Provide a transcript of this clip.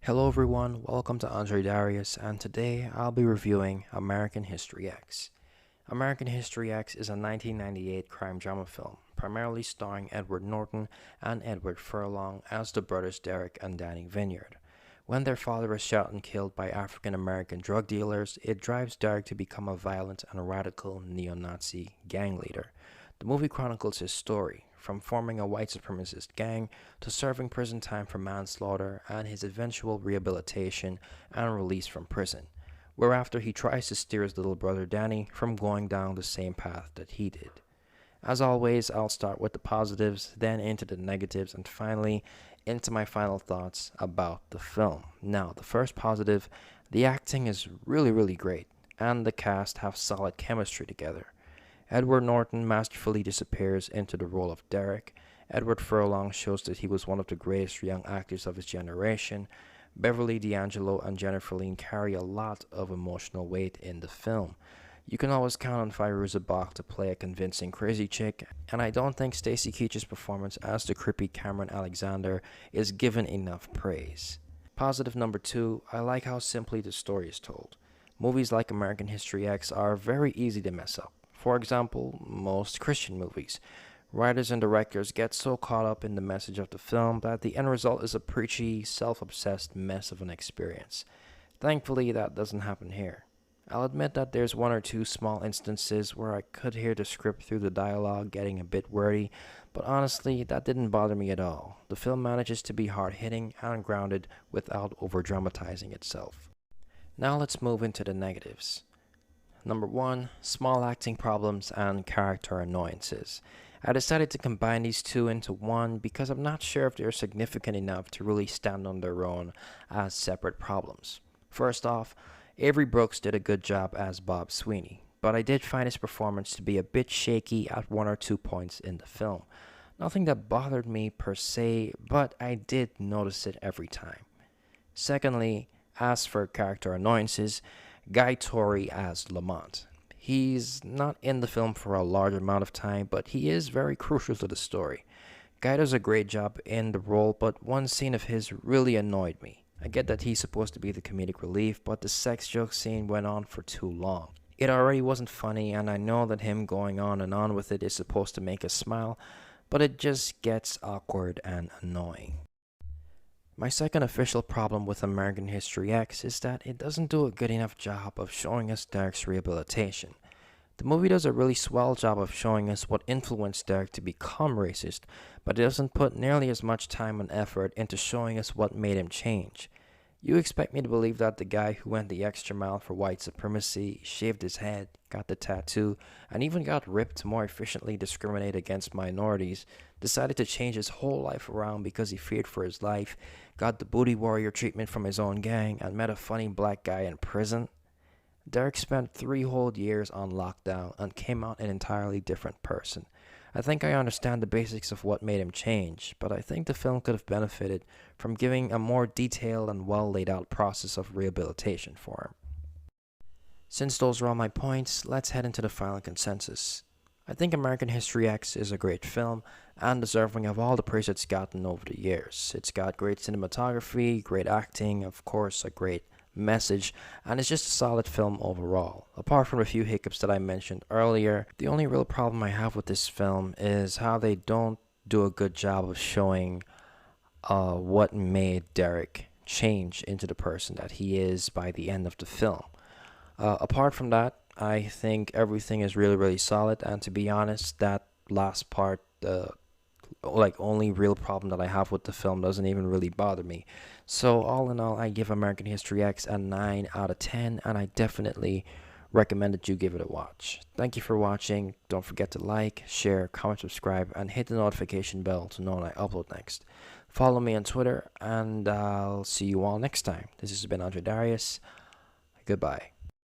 Hello everyone, welcome to Andre Darius, and today I'll be reviewing American History X. American History X is a 1998 crime drama film, primarily starring Edward Norton and Edward Furlong as the brothers Derek and Danny Vineyard. When their father is shot and killed by African American drug dealers, it drives Derek to become a violent and radical neo-Nazi gang leader. The movie chronicles his story, from forming a white supremacist gang to serving prison time for manslaughter and his eventual rehabilitation and release from prison, whereafter he tries to steer his little brother Danny from going down the same path that he did. As always, I'll start with the positives, then into the negatives, and finally into my final thoughts about the film. Now, the first positive, the acting is really great, and the cast have solid chemistry together. Edward Norton masterfully disappears into the role of Derek. Edward Furlong shows that he was one of the greatest young actors of his generation. Beverly D'Angelo and Jennifer Lien carry a lot of emotional weight in the film. You can always count on Fairuza Balk to play a convincing crazy chick, and I don't think Stacy Keach's performance as the creepy Cameron Alexander is given enough praise. Positive number 2, I like how simply the story is told. Movies like American History X are very easy to mess up. For example, most Christian movies. Writers and directors get so caught up in the message of the film that the end result is a preachy, self-obsessed mess of an experience. Thankfully, that doesn't happen here. I'll admit that there's one or two small instances where I could hear the script through the dialogue getting a bit wordy, but honestly, that didn't bother me at all. The film manages to be hard-hitting and grounded without over-dramatizing itself. Now let's move into the negatives. Number 1, small acting problems and character annoyances. I decided to combine these two into one because I'm not sure if they're significant enough to really stand on their own as separate problems. First off, Avery Brooks did a good job as Bob Sweeney, but I did find his performance to be a bit shaky at one or two points in the film. Nothing that bothered me per se, but I did notice it every time. Secondly, as for character annoyances, Guy Torry as Lamont. He's not in the film for a large amount of time, but he is very crucial to the story. Guy does a great job in the role, but one scene of his really annoyed me. I get that he's supposed to be the comedic relief, but the sex joke scene went on for too long. It already wasn't funny, and I know that him going on and on with it is supposed to make us smile, but it just gets awkward and annoying. My second official problem with American History X is that it doesn't do a good enough job of showing us Derek's rehabilitation. The movie does a really swell job of showing us what influenced Derek to become racist, but it doesn't put nearly as much time and effort into showing us what made him change. You expect me to believe that the guy who went the extra mile for white supremacy, shaved his head, got the tattoo, and even got ripped to more efficiently discriminate against minorities, decided to change his whole life around because he feared for his life, got the booty warrior treatment from his own gang, and met a funny black guy in prison? Derek spent 3 whole years on lockdown and came out an entirely different person. I think I understand the basics of what made him change, but I think the film could have benefited from giving a more detailed and well laid out process of rehabilitation for him. Since those are all my points, let's head into the final consensus. I think American History X is a great film and deserving of all the praise it's gotten over the years. It's got great cinematography, great acting, of course, a great message, and it's just a solid film overall. Apart from a few hiccups that I mentioned earlier, the only real problem I have with this film is how they don't do a good job of showing what made Derek change into the person that he is by the end of the film. Apart from that, I think everything is really solid, and to be honest, that last part, only real problem that I have with the film doesn't even really bother me. So all in all, I give American History X a 9 out of 10, and I definitely recommend that you give it a watch. Thank you for watching. Don't forget to like, share, comment, subscribe, and hit the notification bell to know when I upload next. Follow me on Twitter, and I'll see you all next time. This has been Andre Darius. Goodbye.